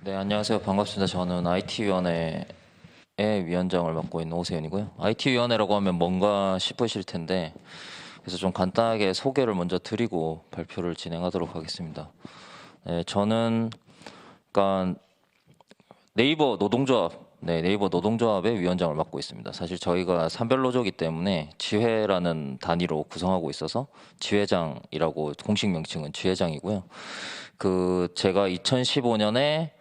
네, 안녕하세요. 반갑습니다. 저는 IT위원회의 위원장을 맡고 있는 오세윤이고요. IT위원회라고 하면 뭔가 싶으실 텐데, 그래서 좀 간단하게 소개를 먼저 드리고 발표를 진행하도록 하겠습니다. 네, 저는 그러니까 네이버 노동조합의 위원장을 맡고 있습니다. 사실 저희가 산별노조이기 때문에 지회라는 단위로 구성하고 있어서 지회장이라고 공식 명칭은 지회장이고요. 제가 2015년에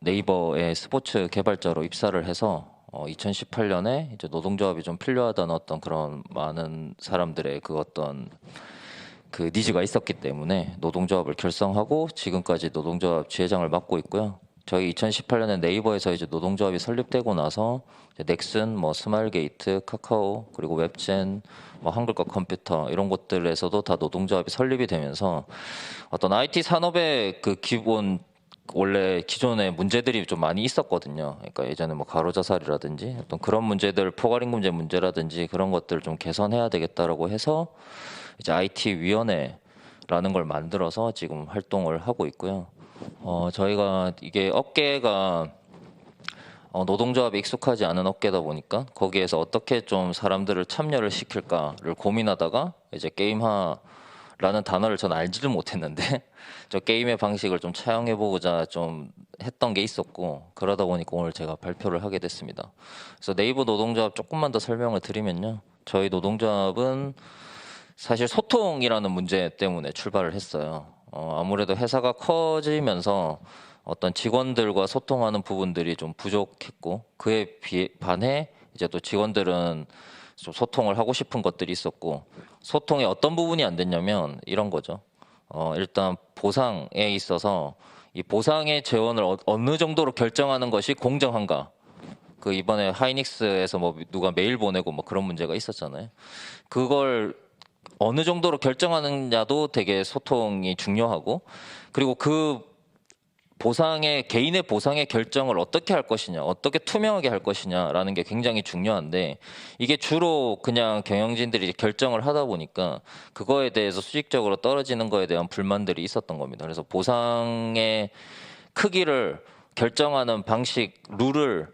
네이버의 스포츠 개발자로 입사를 해서 2018년에 이제 노동조합이 좀 필요하다는 어떤 그런 많은 사람들의 그 니즈가 있었기 때문에 노동조합을 결성하고 지금까지 노동조합 지회장을 맡고 있고요. 저희 2018년에 네이버에서 이제 노동조합이 설립되고 나서 이제 넥슨, 뭐 스마일게이트, 카카오, 그리고 웹젠, 뭐 한글과 컴퓨터 이런 곳들에서도 다 노동조합이 설립이 되면서 어떤 IT 산업의 그 기본 원래 기존에 문제들이 좀 많이 있었거든요. 그러니까 예전에 뭐 과로자살이라든지 어떤 그런 문제들, 포괄임금제 문제라든지 그런 것들을 좀 개선해야 되겠다라고 해서 이제 IT 위원회라는 걸 만들어서 지금 활동을 하고 있고요. 저희가 이게 업계가 노동조합이 익숙하지 않은 업계다 보니까 거기에서 어떻게 좀 사람들을 참여를 시킬까를 고민하다가 이제 게임화라는 단어를 전 알지를 못했는데 저 게임의 방식을 좀 차용해보고자 좀 했던 게 있었고 그러다 보니까 오늘 제가 발표를 하게 됐습니다. 그래서 네이버 노동조합 조금만 더 설명을 드리면요. 저희 노동조합은 사실 소통이라는 문제 때문에 출발을 했어요. 아무래도 회사가 커지면서 어떤 직원들과 소통하는 부분들이 좀 부족했고 반해 이제 또 직원들은 좀 소통을 하고 싶은 것들이 있었고 소통의 어떤 부분이 안 됐냐면 이런 거죠. 일단 보상에 있어서 이 보상의 재원을 어느 정도로 결정하는 것이 공정한가. 그 이번에 하이닉스에서 뭐 누가 메일 보내고 뭐 그런 문제가 있었잖아요. 그걸 어느 정도로 결정하느냐도 되게 소통이 중요하고 그리고 개인의 보상의 결정을 어떻게 할 것이냐, 어떻게 투명하게 할 것이냐라는 게 굉장히 중요한데 이게 주로 그냥 경영진들이 결정을 하다 보니까 그거에 대해서 수직적으로 떨어지는 거에 대한 불만들이 있었던 겁니다. 그래서 보상의 크기를 결정하는 방식, 룰을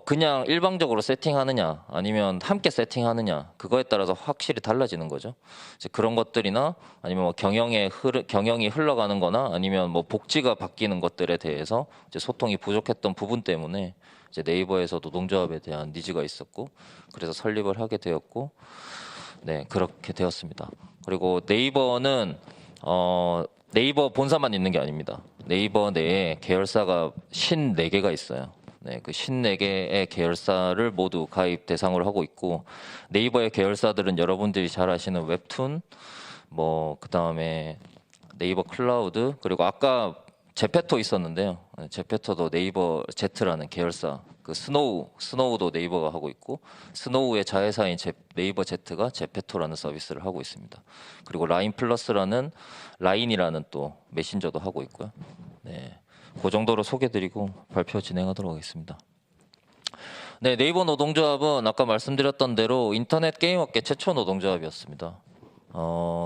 그냥 일방적으로 세팅하느냐 아니면 함께 세팅하느냐 그거에 따라서 확실히 달라지는 거죠. 이제 그런 것들이나 아니면 뭐 경영이 흘러가는 거나 아니면 뭐 복지가 바뀌는 것들에 대해서 이제 소통이 부족했던 부분 때문에 이제 네이버에서 노동조합에 대한 니즈가 있었고 그래서 설립을 하게 되었고 네 그렇게 되었습니다. 그리고 네이버는 네이버 본사만 있는 게 아닙니다. 네이버 내에 계열사가 54개가 있어요. 네, 그 54개의 계열사를 모두 가입 대상으로 하고 있고 네이버의 계열사들은 여러분들이 잘 아시는 웹툰, 뭐 그다음에 네이버 클라우드 그리고 아까 제페토 있었는데요. 제페토도 네이버 Z라는 계열사. 그 스노우도 네이버가 하고 있고 스노우의 자회사인 네이버 Z가 제페토라는 서비스를 하고 있습니다. 그리고 라인 플러스라는 라인이라는 또 메신저도 하고 있고요. 네. 그 정도로 소개드리고 발표 진행하도록 하겠습니다. 네, 네이버 노동조합은 아까 말씀드렸던 대로 인터넷 게임업계 최초 노동조합이었습니다.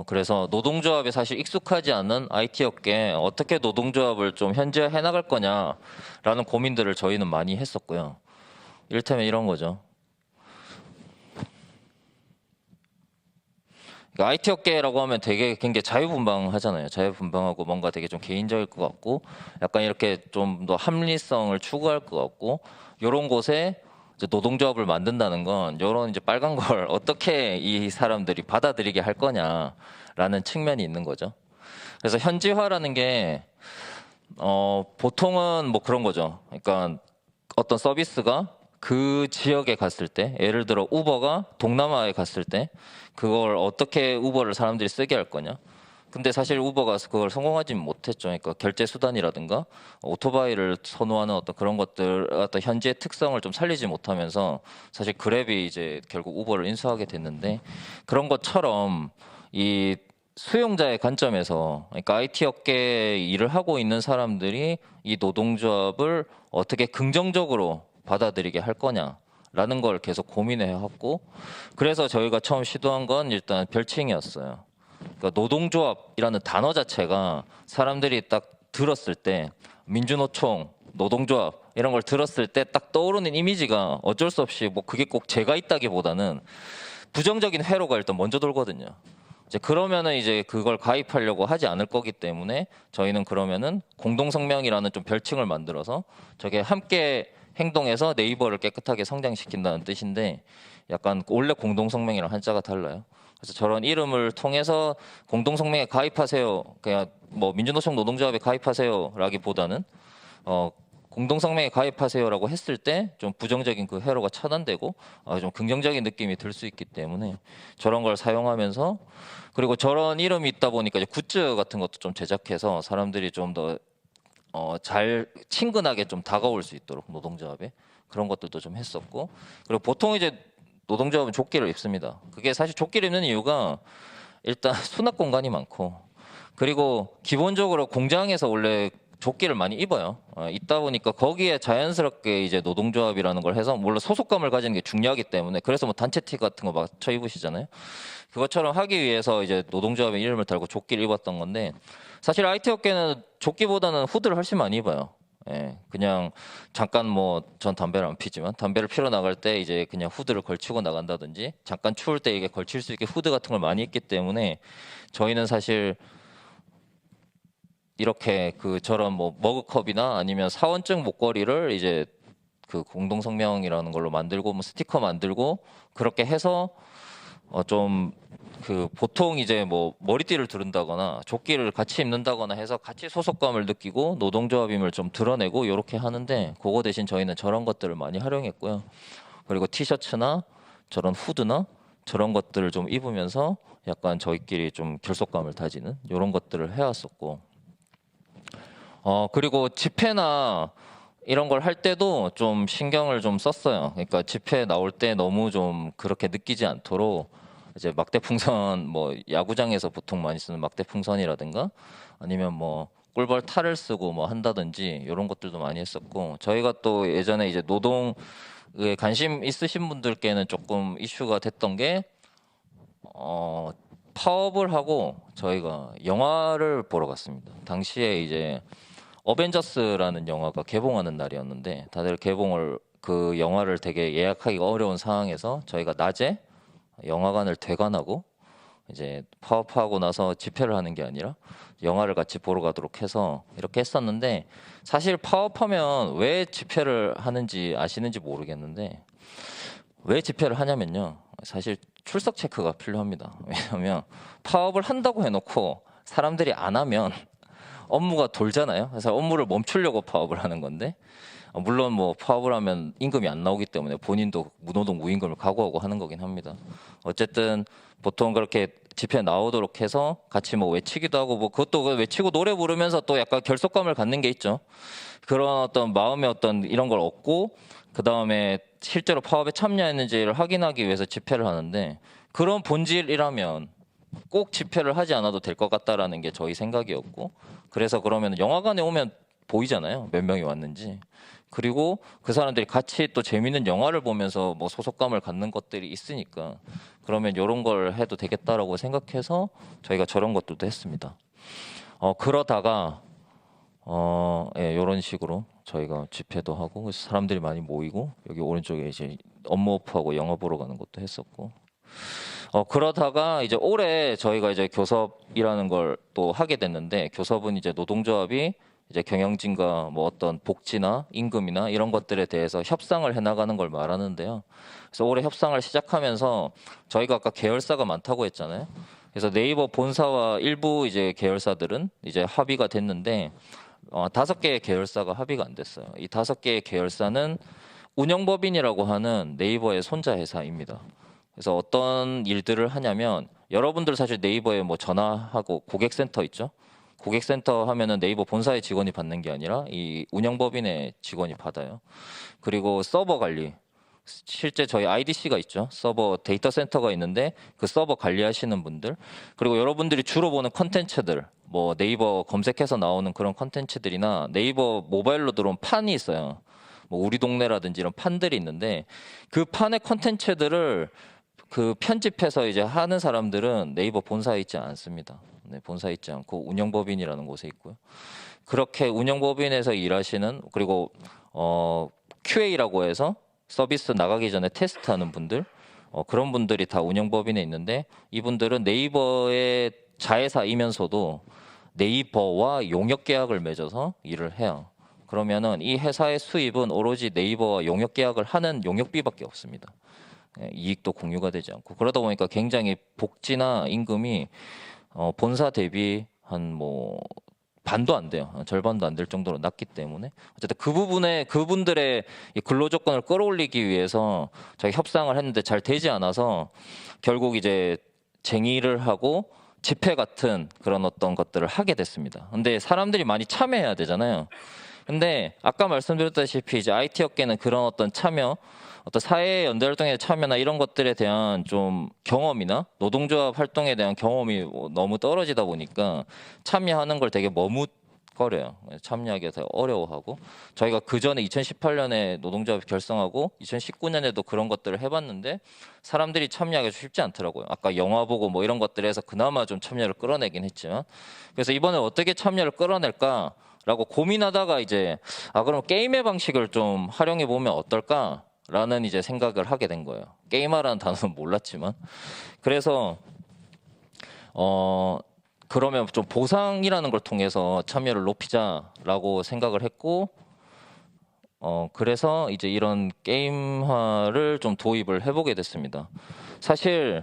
그래서 노동조합에 사실 익숙하지 않은 IT 업계에 어떻게 노동조합을 좀 현지화해 나갈 거냐라는 고민들을 저희는 많이 했었고요. 이를테면 이런 거죠. 그러니까 IT 업계라고 하면 되게 굉장히 자유분방하잖아요. 자유분방하고 뭔가 되게 좀 개인적일 것 같고 약간 이렇게 좀 더 합리성을 추구할 것 같고 이런 곳에 이제 노동조합을 만든다는 건 이런 이제 빨간 걸 어떻게 이 사람들이 받아들이게 할 거냐라는 측면이 있는 거죠. 그래서 현지화라는 게 보통은 뭐 그런 거죠. 그러니까 어떤 서비스가 그 지역에 갔을 때 예를 들어 우버가 동남아에 갔을 때 그걸 어떻게 우버를 사람들이 쓰게 할 거냐. 근데 사실 우버가 그걸 성공하지 못했죠. 그러니까 결제 수단이라든가 오토바이를 선호하는 어떤 그런 것들, 어떤 현지의 특성을 좀 살리지 못하면서 사실 그랩이 이제 결국 우버를 인수하게 됐는데 그런 것처럼 이 수용자의 관점에서 그러니까 IT 업계에 일을 하고 있는 사람들이 이 노동조합을 어떻게 긍정적으로 받아들이게 할 거냐라는 걸 계속 고민해 왔고 그래서 저희가 처음 시도한 건 일단 별칭이었어요. 그러니까 노동조합이라는 단어 자체가 사람들이 딱 들었을 때 민주노총, 노동조합 이런 걸 들었을 때 딱 떠오르는 이미지가 어쩔 수 없이 뭐 그게 꼭 제가 있다기보다는 부정적인 회로가 일단 먼저 돌거든요. 이제 그러면은 이제 그걸 가입하려고 하지 않을 거기 때문에 저희는 그러면은 공동성명이라는 좀 별칭을 만들어서 저게 함께 행동해서 네이버를 깨끗하게 성장시킨다는 뜻인데 약간 원래 공동성명이랑 한자가 달라요. 그래서 저런 이름을 통해서 공동성명에 가입하세요. 그냥 뭐 민주노총 노동조합에 가입하세요라기보다는 공동성명에 가입하세요라고 했을 때 좀 부정적인 그 회로가 차단되고 좀 긍정적인 느낌이 들 수 있기 때문에 저런 걸 사용하면서 그리고 저런 이름이 있다 보니까 이제 굿즈 같은 것도 좀 제작해서 사람들이 좀 더 잘 친근하게 좀 다가올 수 있도록 노동조합에 그런 것들도 좀 했었고 그리고 보통 이제 노동조합은 조끼를 입습니다. 그게 사실 조끼를 입는 이유가 일단 수납 공간이 많고 그리고 기본적으로 공장에서 원래 조끼를 많이 입어요. 있다 보니까 거기에 자연스럽게 이제 노동조합이라는 걸 해서 물론 소속감을 가지는 게 중요하기 때문에 그래서 뭐 단체 티 같은 거 맞춰 입으시잖아요. 그것처럼 하기 위해서 이제 노동조합의 이름을 달고 조끼를 입었던 건데 사실 IT 업계는 조끼보다는 후드를 훨씬 많이 입어요. 예, 그냥 잠깐 뭐 전 담배를 안 피지만 담배를 피러 나갈 때 이제 그냥 후드를 걸치고 나간다든지 잠깐 추울 때 이게 걸칠 수 있게 후드 같은 걸 많이 입기 때문에 저희는 사실 이렇게 그 저런 뭐 머그컵이나 아니면 사원증 목걸이를 이제 그 공동성명이라는 걸로 만들고 뭐 스티커 만들고 그렇게 해서 좀 그 보통 이제 뭐 머리띠를 두른다거나 조끼를 같이 입는다거나 해서 같이 소속감을 느끼고 노동조합임을 좀 드러내고 이렇게 하는데 그거 대신 저희는 저런 것들을 많이 활용했고요. 그리고 티셔츠나 저런 후드나 저런 것들을 좀 입으면서 약간 저희끼리 좀 결속감을 다지는 이런 것들을 해왔었고 그리고 집회나 이런 걸 할 때도 좀 신경을 좀 썼어요. 그러니까 집회 나올 때 너무 좀 그렇게 느끼지 않도록 이제 막대풍선 뭐 야구장에서 보통 많이 쓰는 막대풍선이라든가 아니면 뭐 꿀벌 탈을 쓰고 뭐 한다든지 이런 것들도 많이 했었고 저희가 또 예전에 이제 노동에 관심 있으신 분들께는 조금 이슈가 됐던 게 파업을 하고 저희가 영화를 보러 갔습니다. 당시에 이제 어벤져스라는 영화가 개봉하는 날이었는데 다들 개봉을 그 영화를 되게 예약하기가 어려운 상황에서 저희가 낮에 영화관을 대관하고 이제 파업하고 나서 집회를 하는 게 아니라 영화를 같이 보러 가도록 해서 이렇게 했었는데 사실 파업하면 왜 집회를 하는지 아시는지 모르겠는데 왜 집회를 하냐면요. 사실 출석 체크가 필요합니다. 왜냐하면 파업을 한다고 해놓고 사람들이 안 하면 업무가 돌잖아요. 그래서 업무를 멈추려고 파업을 하는 건데 물론 뭐 파업을 하면 임금이 안 나오기 때문에 본인도 무노동 무임금을 각오하고 하는 거긴 합니다. 어쨌든 보통 그렇게 집회 나오도록 해서 같이 뭐 외치기도 하고 뭐 그것도 외치고 노래 부르면서 또 약간 결속감을 갖는 게 있죠. 그런 어떤 마음의 어떤 이런 걸 얻고 그 다음에 실제로 파업에 참여했는지를 확인하기 위해서 집회를 하는데 그런 본질이라면 꼭 집회를 하지 않아도 될 것 같다라는 게 저희 생각이었고 그래서 그러면 영화관에 오면 보이잖아요. 몇 명이 왔는지. 그리고 그 사람들이 같이 또 재밌는 영화를 보면서 뭐 소속감을 갖는 것들이 있으니까 그러면 이런 걸 해도 되겠다라고 생각해서 저희가 저런 것들도 했습니다. 그러다가 예, 이런 식으로 저희가 집회도 하고 사람들이 많이 모이고 여기 오른쪽에 이제 업무 오프하고 영화 보러 가는 것도 했었고 그러다가 이제 올해 저희가 이제 교섭이라는 걸 또 하게 됐는데 교섭은 이제 노동조합이 이제 경영진과 뭐 어떤 복지나 임금이나 이런 것들에 대해서 협상을 해나가는 걸 말하는데요. 그래서 올해 협상을 시작하면서 저희가 아까 계열사가 많다고 했잖아요. 그래서 네이버 본사와 일부 이제 계열사들은 이제 합의가 됐는데 5개의 계열사가 합의가 안 됐어요. 이 5개의 계열사는 운영법인이라고 하는 네이버의 손자 회사입니다. 그래서 어떤 일들을 하냐면 여러분들 사실 네이버에 뭐 전화하고 고객센터 있죠? 고객센터 하면은 네이버 본사의 직원이 받는 게 아니라 이 운영법인의 직원이 받아요. 그리고 서버 관리. 실제 저희 IDC가 있죠. 서버 데이터 센터가 있는데 그 서버 관리하시는 분들. 그리고 여러분들이 주로 보는 컨텐츠들. 뭐 네이버 검색해서 나오는 그런 컨텐츠들이나 네이버 모바일로 들어온 판이 있어요. 뭐 우리 동네라든지 이런 판들이 있는데 그 판의 컨텐츠들을 그 편집해서 이제 하는 사람들은 네이버 본사에 있지 않습니다. 네, 본사에 있지 않고 운영법인이라는 곳에 있고요. 그렇게 운영법인에서 일하시는, 그리고 QA라고 해서 서비스 나가기 전에 테스트하는 분들, 그런 분들이 다 운영법인에 있는데, 이분들은 네이버의 자회사이면서도 네이버와 용역 계약을 맺어서 일을 해요. 그러면은 이 회사의 수입은 오로지 네이버와 용역 계약을 하는 용역비밖에 없습니다. 이익도 공유가 되지 않고, 그러다 보니까 굉장히 복지나 임금이 본사 대비 한 뭐 반도 안 돼요. 절반도 안 될 정도로 낮기 때문에 어쨌든 그 부분에 그분들의 이 근로 조건을 끌어올리기 위해서 저희 협상을 했는데 잘 되지 않아서 결국 이제 쟁의를 하고 집회 같은 그런 어떤 것들을 하게 됐습니다. 근데 사람들이 많이 참여해야 되잖아요. 근데 아까 말씀드렸다시피 이제 IT 업계는 그런 어떤 참여, 어떤 사회 연대 활동에 참여나 이런 것들에 대한 좀 경험이나 노동조합 활동에 대한 경험이 너무 떨어지다 보니까 참여하는 걸 되게 머뭇거려요. 참여하기가 되게 어려워하고, 저희가 그 전에 2018년에 노동조합 결성하고 2019년에도 그런 것들을 해봤는데 사람들이 참여하기가 쉽지 않더라고요. 아까 영화 보고 뭐 이런 것들에서 그나마 좀 참여를 끌어내긴 했지만, 그래서 이번에 어떻게 참여를 끌어낼까 라고 고민하다가 이제 그럼 게임의 방식을 좀 활용해 보면 어떨까라는 이제 생각을 하게 된 거예요. 게임하라는 단어는 몰랐지만, 그래서 그러면 좀 보상이라는 걸 통해서 참여를 높이자라고 생각을 했고, 그래서 이제 이런 게임화를 좀 도입을 해보게 됐습니다. 사실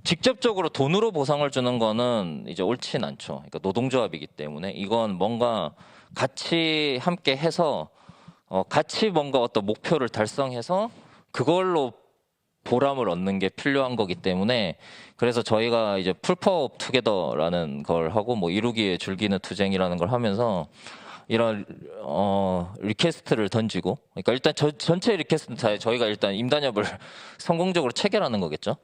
직접적으로 돈으로 보상을 주는 거는 이제 옳진 않죠. 그러니까 노동조합이기 때문에 이건 뭔가 같이 함께 해서 같이 뭔가 어떤 목표를 달성해서 그걸로 보람을 얻는 게 필요한 거기 때문에, 그래서 저희가 이제 풀파업 투게더라는 걸 하고 뭐 이루기에 즐기는 투쟁이라는 걸 하면서 이런 리퀘스트를 던지고, 그러니까 일단 전체 리퀘스트 다 저희가 일단 임단협을 성공적으로 체결하는 거겠죠.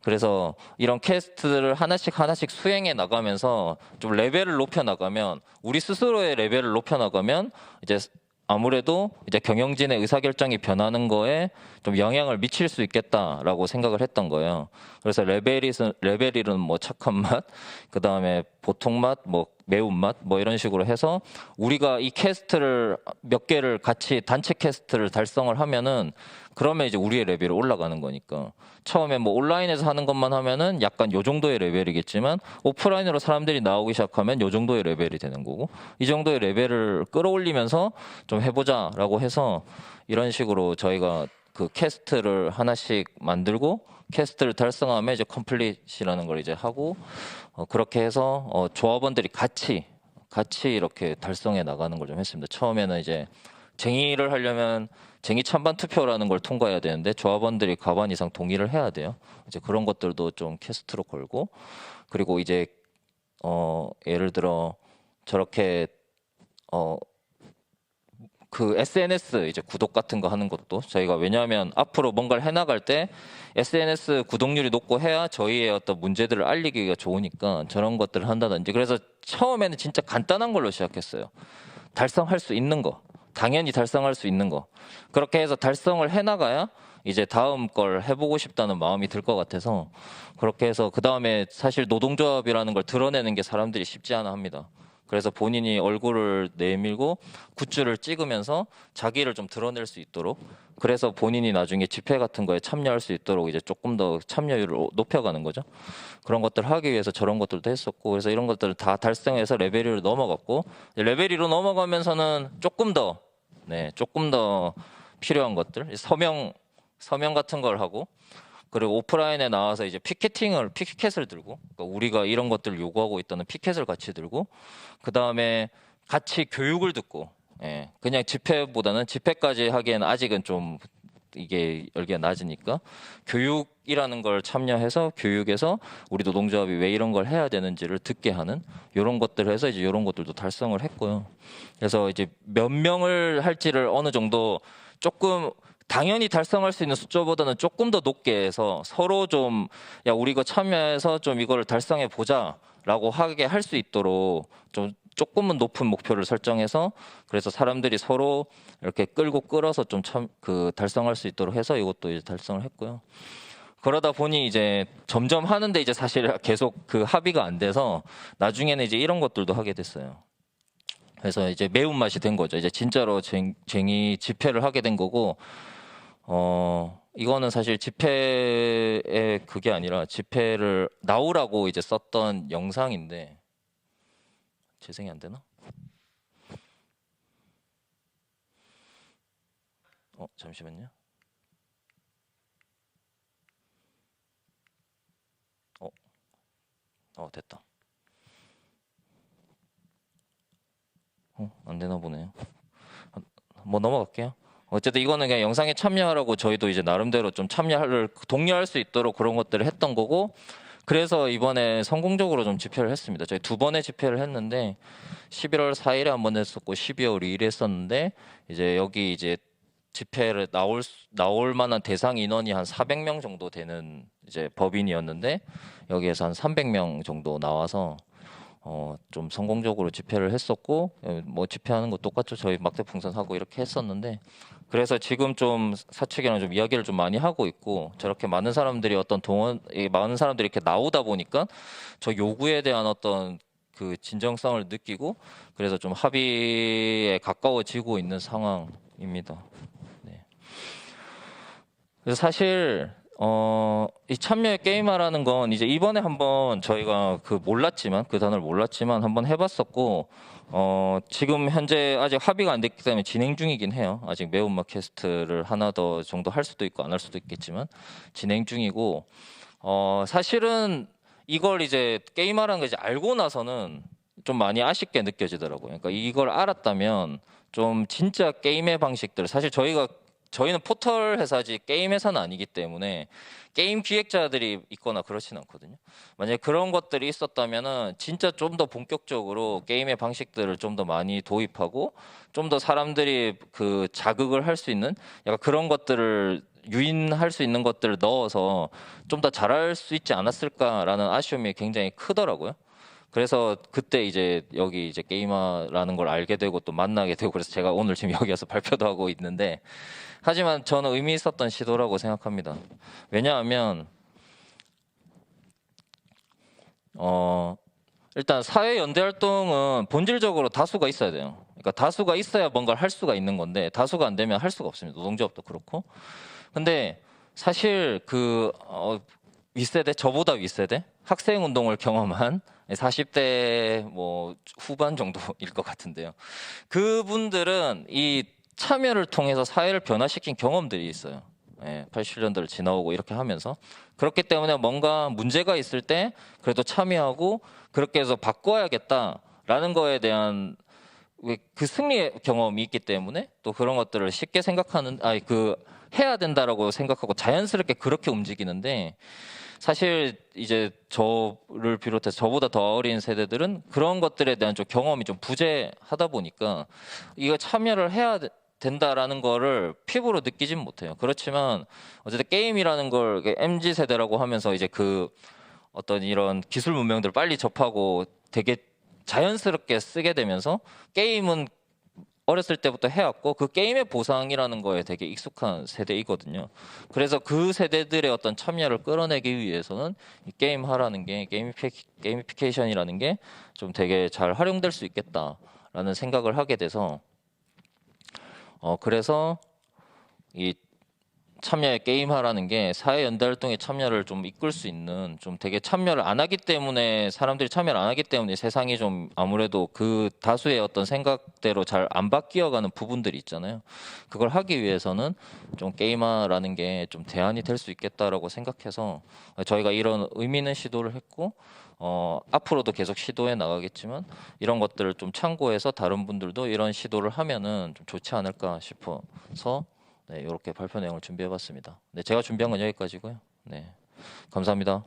그래서 이런 퀘스트를 하나씩 수행해 나가면서 좀 레벨을 높여 나가면, 우리 스스로의 레벨을 높여 나가면 이제 아무래도 이제 경영진의 의사결정이 변하는 거에 좀 영향을 미칠 수 있겠다라고 생각을 했던 거예요. 그래서 레벨1은 뭐 착한 맛, 그 다음에 보통 맛, 뭐 매운맛, 뭐 이런 식으로 해서 우리가 이 퀘스트를 몇 개를 같이 단체 퀘스트를 달성을 하면은 그러면 이제 우리의 레벨이 올라가는 거니까, 처음에 뭐 온라인에서 하는 것만 하면은 약간 요 정도의 레벨이겠지만 오프라인으로 사람들이 나오기 시작하면 요 정도의 레벨이 되는 거고, 이 정도의 레벨을 끌어올리면서 좀 해보자라고 해서 이런 식으로 저희가 그 퀘스트를 하나씩 만들고, 퀘스트를 달성하면 이제 컴플릿이라는 걸 이제 하고, 그렇게 해서 조합원들이 같이 이렇게 달성해 나가는 걸 좀 했습니다. 처음에는 이제 쟁의를 하려면 쟁의 찬반 투표라는 걸 통과해야 되는데 조합원들이 과반 이상 동의를 해야 돼요. 이제 그런 것들도 좀 퀘스트로 걸고, 그리고 이제 예를 들어 저렇게 그 SNS 이제 구독 같은 거 하는 것도 저희가, 왜냐하면 앞으로 뭔가를 해나갈 때 SNS 구독률이 높고 해야 저희의 어떤 문제들을 알리기가 좋으니까 저런 것들을 한다든지, 그래서 처음에는 진짜 간단한 걸로 시작했어요. 달성할 수 있는 거, 당연히 달성할 수 있는 거, 그렇게 해서 달성을 해나가야 이제 다음 걸 해보고 싶다는 마음이 들 것 같아서 그렇게 해서, 그 다음에 사실 노동조합이라는 걸 드러내는 게 사람들이 쉽지 않아 합니다. 그래서 본인이 얼굴을 내밀고 굿즈를 찍으면서 자기를 좀 드러낼 수 있도록, 그래서 본인이 나중에 집회 같은 거에 참여할 수 있도록 이제 조금 더 참여율을 높여가는 거죠. 그런 것들을 하기 위해서 저런 것들도 했었고, 그래서 이런 것들을 다 달성해서 레벨 1로 넘어갔고, 레벨 2로 넘어가면서는 조금 더 필요한 것들, 서명 같은 걸 하고, 그리고 오프라인에 나와서 이제 피켓을 들고, 그러니까 우리가 이런 것들을 요구하고 있다는 피켓을 같이 들고, 그 다음에 같이 교육을 듣고, 그냥 집회보다는, 집회까지 하기에는 아직은 좀 이게 열기가 낮으니까 교육이라는 걸 참여해서 교육에서 우리 노동조합이 왜 이런 걸 해야 되는지를 듣게 하는 이런 것들을 해서 이제 이런 것들도 달성을 했고요. 그래서 이제 몇 명을 할지를 어느 정도 조금 당연히 달성할 수 있는 숫자보다는 조금 더 높게 해서 서로 좀, 야, 우리 이거 참여해서 좀 이거를 달성해 보자라고 하게 할 수 있도록 좀 조금은 높은 목표를 설정해서, 그래서 사람들이 서로 이렇게 끌어서 좀 달성할 수 있도록 해서 이것도 이제 달성을 했고요. 그러다 보니 이제 점점 하는데 이제 사실 계속 그 합의가 안 돼서 나중에는 이제 이런 것들도 하게 됐어요. 그래서 이제 매운맛이 된 거죠. 이제 진짜로 쟁의 집회를 하게 된 거고, 이거는 사실 집회의 그게 아니라 집회를 나오라고 이제 썼던 영상인데, 재생이 안 되나? 잠시만요. 됐다. 안 되나 보네요. 뭐 넘어갈게요. 어쨌든 이거는 그냥 영상에 참여하라고 저희도 이제 나름대로 좀 참여를 독려할 수 있도록 그런 것들을 했던 거고, 그래서 이번에 성공적으로 좀 집회를 했습니다. 저희 2번의 집회를 했는데 11월 4일에 한 번 했었고 12월 2일에 했었는데, 이제 여기 이제 집회를 나올 만한 대상 인원이 한 400명 정도 되는 이제 법인이었는데, 여기에서 한 300명 정도 나와서 좀 성공적으로 집회를 했었고, 뭐 집회하는 거 똑같죠. 저희 막대풍선 하고 이렇게 했었는데, 그래서 지금 좀 사측이랑 좀 이야기를 좀 많이 하고 있고, 저렇게 많은 사람들이 많은 사람들이 이렇게 나오다 보니까 저 요구에 대한 어떤 그 진정성을 느끼고, 그래서 좀 합의에 가까워지고 있는 상황입니다. 네. 그래서 사실 이 참여의 게임화라는 건 이제 이번에 한번 저희가 그 단어를 몰랐지만 한번 해봤었고, 지금 현재 아직 합의가 안 됐기 때문에 진행 중이긴 해요. 아직 매운맛 캐스트를 하나 더 정도 할 수도 있고 안 할 수도 있겠지만 진행 중이고, 사실은 이걸 이제 게임화라는 걸 이제 알고 나서는 좀 많이 아쉽게 느껴지더라고요. 그러니까 이걸 알았다면 좀 진짜 게임의 방식들, 사실 저희는 포털 회사지 게임 회사는 아니기 때문에 게임 기획자들이 있거나 그렇진 않거든요. 만약에 그런 것들이 있었다면은 진짜 좀 더 본격적으로 게임의 방식들을 좀 더 많이 도입하고, 좀 더 사람들이 그 자극을 할 수 있는 약간 그런 것들을 유인할 수 있는 것들을 넣어서 좀 더 잘할 수 있지 않았을까라는 아쉬움이 굉장히 크더라고요. 그래서 그때 이제 여기 이제 게임화라는 걸 알게 되고 또 만나게 되고, 그래서 제가 오늘 지금 여기 와서 발표도 하고 있는데, 하지만 저는 의미 있었던 시도라고 생각합니다. 왜냐하면 일단 사회 연대 활동은 본질적으로 다수가 있어야 돼요. 그러니까 다수가 있어야 뭔가를 할 수가 있는 건데, 다수가 안 되면 할 수가 없습니다. 노동조합도 그렇고. 근데 사실 그 윗세대, 저보다 윗세대, 학생 운동을 경험한 40대 뭐 후반 정도일 것 같은데요. 그분들은 이 참여를 통해서 사회를 변화시킨 경험들이 있어요. 80년대를 지나오고 이렇게 하면서. 그렇기 때문에 뭔가 문제가 있을 때 그래도 참여하고 그렇게 해서 바꿔야겠다라는 거에 대한 그 승리의 경험이 있기 때문에, 또 그런 것들을 쉽게 해야 된다라고 생각하고 자연스럽게 그렇게 움직이는데, 사실 이제 저를 비롯해서 저보다 더 어린 세대들은 그런 것들에 대한 좀 경험이 좀 부재하다 보니까 이거 참여를 해야 된다라는 거를 피부로 느끼진 못해요. 그렇지만 어쨌든 게임이라는 걸 MZ 세대라고 하면서 이제 그 어떤 이런 기술 문명들을 빨리 접하고 되게 자연스럽게 쓰게 되면서, 게임은 어렸을 때부터 해왔고 그 게임의 보상이라는 거에 되게 익숙한 세대이거든요. 그래서 그 세대들의 어떤 참여를 끌어내기 위해서는 이 게임화라는 게, 게이미피케이션이라는 게 좀 되게 잘 활용될 수 있겠다라는 생각을 하게 돼서, 그래서 이 참여의 게임화라는 게 사회 연대 활동에 참여를 좀 이끌 수 있는, 좀 되게 참여를 안 하기 때문에, 사람들이 참여를 안 하기 때문에 세상이 좀 아무래도 그 다수의 어떤 생각대로 잘 안 바뀌어가는 부분들이 있잖아요. 그걸 하기 위해서는 좀 게임화라는 게 좀 대안이 될 수 있겠다라고 생각해서 저희가 이런 의미 있는 시도를 했고, 앞으로도 계속 시도해 나가겠지만 이런 것들을 좀 참고해서 다른 분들도 이런 시도를 하면은 좀 좋지 않을까 싶어서 네, 이렇게 발표 내용을 준비해봤습니다. 네, 제가 준비한 건 여기까지고요. 네, 감사합니다.